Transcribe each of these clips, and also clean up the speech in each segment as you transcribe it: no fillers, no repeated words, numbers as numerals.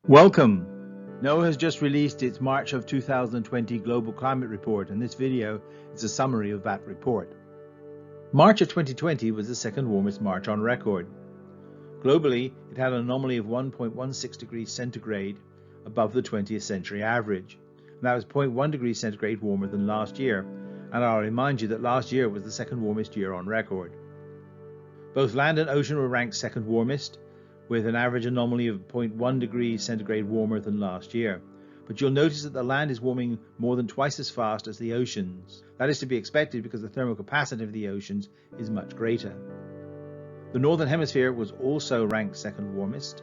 Welcome! NOAA has just released its March of 2020 Global Climate Report, and this video is a summary of that report. March of 2020 was the second warmest March on record. Globally, it had an anomaly of 1.16 degrees centigrade above the 20th century average. And that was 0.1 degrees centigrade warmer than last year, and I'll remind you that last year was the second warmest year on record. Both land and ocean were ranked second warmest, with an average anomaly of 0.1 degrees centigrade warmer than last year. But you'll notice that the land is warming more than twice as fast as the oceans. That is to be expected because the thermal capacity of the oceans is much greater. The northern hemisphere was also ranked second warmest,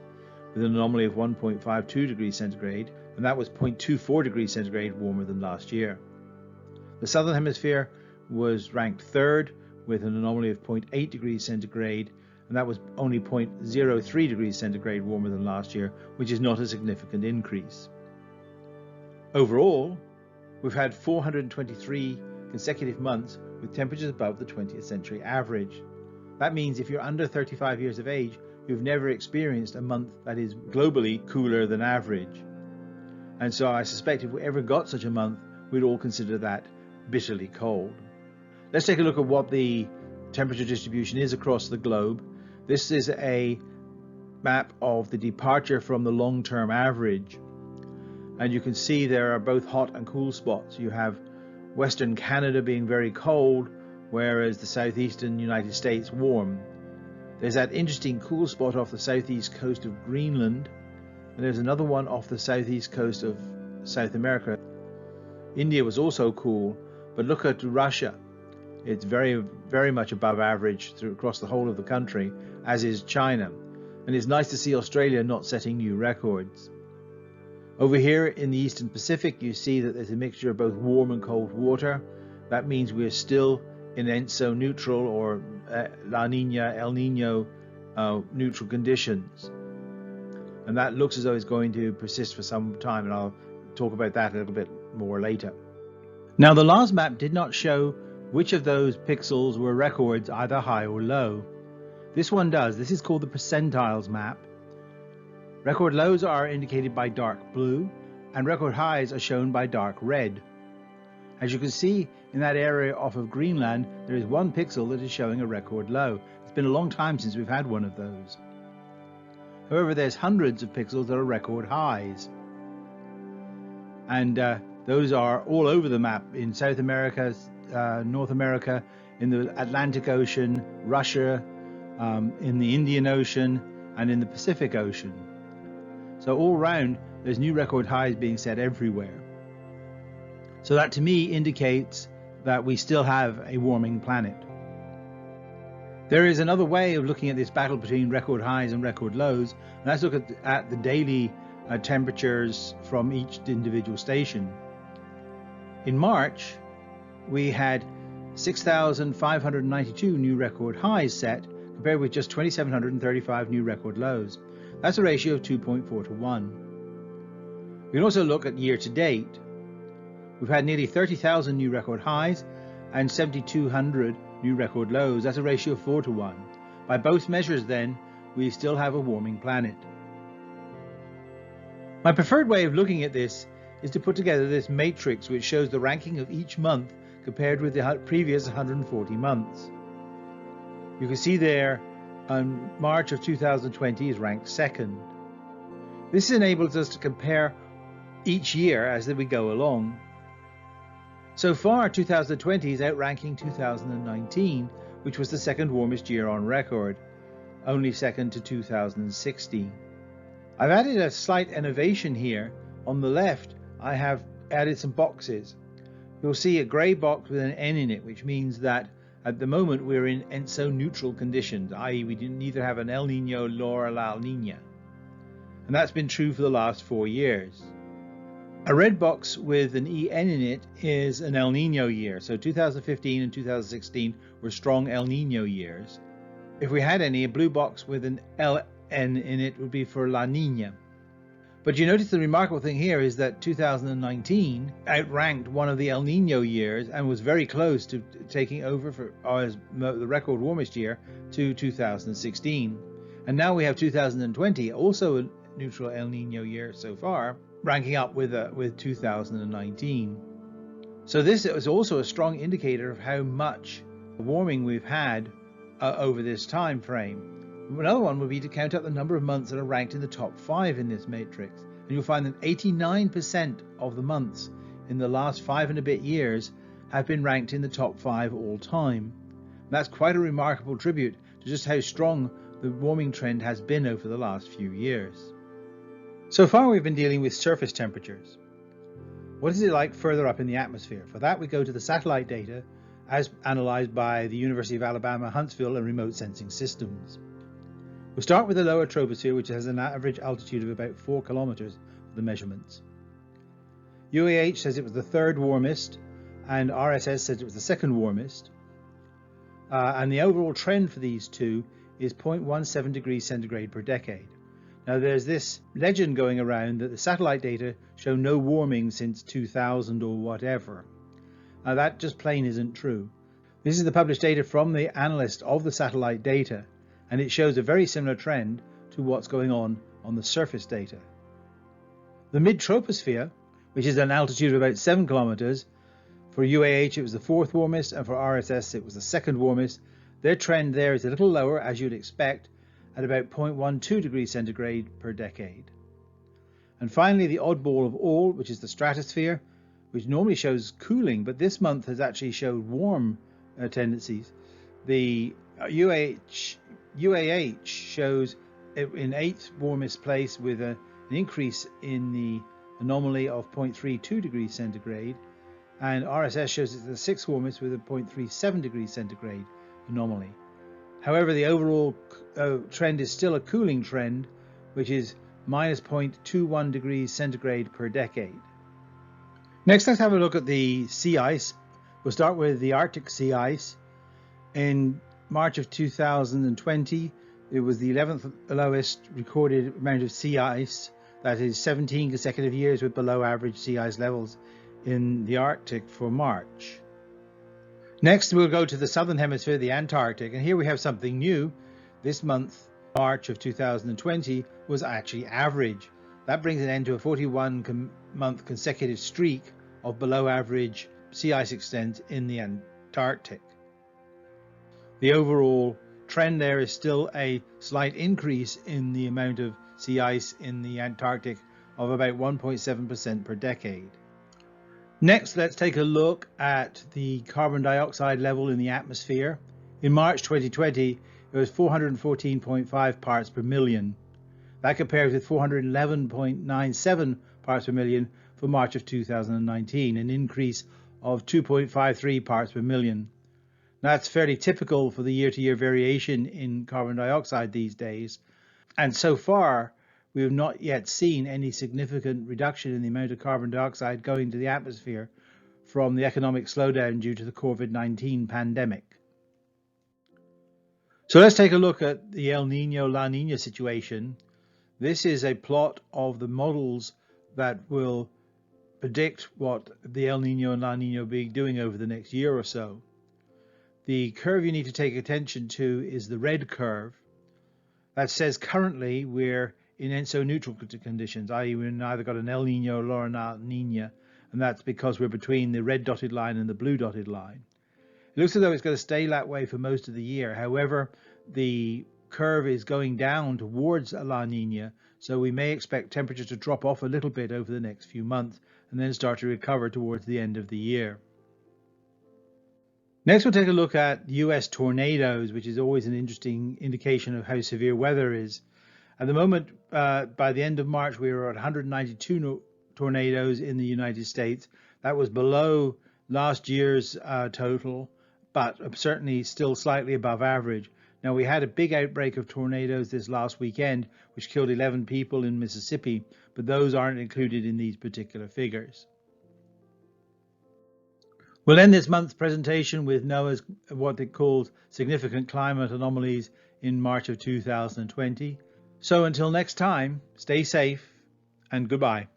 with an anomaly of 1.52 degrees centigrade, and that was 0.24 degrees centigrade warmer than last year. The southern hemisphere was ranked third, with an anomaly of 0.8 degrees centigrade, and that was only 0.03 degrees centigrade warmer than last year, which is not a significant increase. Overall, we've had 423 consecutive months with temperatures above the 20th century average. That means if you're under 35 years of age, you've never experienced a month that is globally cooler than average. And so I suspect if we ever got such a month, we'd all consider that bitterly cold. Let's take a look at what the temperature distribution is across the globe. This is a map of the departure from the long-term average, and you can see there are both hot and cool spots. You have Western Canada being very cold, whereas the southeastern United States warm. There's that interesting cool spot off the southeast coast of Greenland, and there's another one off the southeast coast of South America. India was also cool, but look at Russia. It's very, very much above average across the whole of the country, as is China. And it's nice to see Australia not setting new records. Over here in the Eastern Pacific, you see that there's a mixture of both warm and cold water. That means we're still in ENSO neutral or La Nina, El Nino neutral conditions. And that looks as though it's going to persist for some time, and I'll talk about that a little bit more later. Now, the last map did not show which of those pixels were records, either high or low. This one does. This is called the percentiles map. Record lows are indicated by dark blue, and record highs are shown by dark red. As you can see in that area off of Greenland, there is one pixel that is showing a record low. It's been a long time since we've had one of those. However, there's hundreds of pixels that are record highs. And those are all over the map in South America, North America, in the Atlantic Ocean, Russia, in the Indian Ocean, and in the Pacific Ocean. So all round, there's new record highs being set everywhere. So that to me indicates that we still have a warming planet. There is another way of looking at this battle between record highs and record lows, and let's look at the daily temperatures from each individual station. In March, we had 6,592 new record highs set, compared with just 2,735 new record lows. That's a ratio of 2.4 to 1. We can also look at year to date. We've had nearly 30,000 new record highs and 7,200 new record lows. That's a ratio of 4 to 1. By both measures then, we still have a warming planet. My preferred way of looking at this is to put together this matrix which shows the ranking of each month compared with the previous 140 months. You can see there March of 2020 is ranked second. This enables us to compare each year as we go along. So far, 2020 is outranking 2019, which was the second warmest year on record, only second to 2016. I've added a slight innovation here. On the left, I have added some boxes. You'll see a grey box with an N in it, which means that at the moment we're in ENSO neutral conditions, i.e. we neither have an El Nino nor a La Nina. And that's been true for the last 4 years. A red box with an EN in it is an El Nino year. So 2015 and 2016 were strong El Nino years. If we had any, a blue box with an LN in it would be for La Nina. But you notice the remarkable thing here is that 2019 outranked one of the El Nino years and was very close to taking over as the record warmest year to 2016. And now we have 2020, also neutral El Nino year so far, ranking up with 2019. So this is also a strong indicator of how much warming we've had over this time frame. Another one would be to count up the number of months that are ranked in the top 5 in this matrix. And you'll find that 89% of the months in the last 5 and a bit years have been ranked in the top 5 all time. That's quite a remarkable tribute to just how strong the warming trend has been over the last few years. So far we've been dealing with surface temperatures. What is it like further up in the atmosphere? For that we go to the satellite data as analysed by the University of Alabama, Huntsville and Remote Sensing Systems. We'll start with the lower troposphere, which has an average altitude of about 4 kilometers for the measurements. UAH says it was the third warmest and RSS says it was the second warmest. And the overall trend for these two is 0.17 degrees centigrade per decade. Now there's this legend going around that the satellite data show no warming since 2000 or whatever. Now that just plain isn't true. This is the published data from the analyst of the satellite data, and it shows a very similar trend to what's going on the surface data. The mid-troposphere, which is an altitude of about 7 kilometers, for UAH it was the fourth warmest, and for RSS it was the second warmest. Their trend there is a little lower, as you'd expect, at about 0.12 degrees centigrade per decade. And finally, the oddball of all, which is the stratosphere, which normally shows cooling, but this month has actually showed warm tendencies. The UAH shows it in 8th warmest place with an increase in the anomaly of 0.32 degrees centigrade, and RSS shows it's the 6th warmest with a 0.37 degrees centigrade anomaly. However, the overall trend is still a cooling trend, which is minus 0.21 degrees centigrade per decade. Next, let's have a look at the sea ice. We'll start with the Arctic sea ice. In March of 2020, it was the 11th lowest recorded amount of sea ice. That is 17 consecutive years with below average sea ice levels in the Arctic for March. Next, we'll go to the southern hemisphere, the Antarctic, and here we have something new. This month, March of 2020, was actually average. That brings an end to a 41-month consecutive streak of below average sea ice extent in the Antarctic. The overall trend there is still a slight increase in the amount of sea ice in the Antarctic of about 1.7% per decade. Next, let's take a look at the carbon dioxide level in the atmosphere. In March 2020, it was 414.5 parts per million. That compares with 411.97 parts per million for March of 2019, an increase of 2.53 parts per million. That's fairly typical for the year-to-year variation in carbon dioxide these days. And so far, we have not yet seen any significant reduction in the amount of carbon dioxide going to the atmosphere from the economic slowdown due to the COVID-19 pandemic. So let's take a look at the El Nino, La Nina situation. This is a plot of the models that will predict what the El Nino and La Nina will be doing over the next year or so. The curve you need to take attention to is the red curve. That says currently we're in ENSO neutral conditions, i.e. we've neither got an El Nino or an La Nina, and that's because we're between the red dotted line and the blue dotted line. It looks as though it's going to stay that way for most of the year. However, the curve is going down towards a La Nina, so we may expect temperatures to drop off a little bit over the next few months and then start to recover towards the end of the year. Next, we'll take a look at US tornadoes, which is always an interesting indication of how severe weather is. At the moment, by the end of March, we were at 192 tornadoes in the United States. That was below last year's total, but certainly still slightly above average. Now, we had a big outbreak of tornadoes this last weekend, which killed 11 people in Mississippi, but those aren't included in these particular figures. We'll end this month's presentation with NOAA's what it calls significant climate anomalies in March of 2020. So until next time, stay safe and goodbye.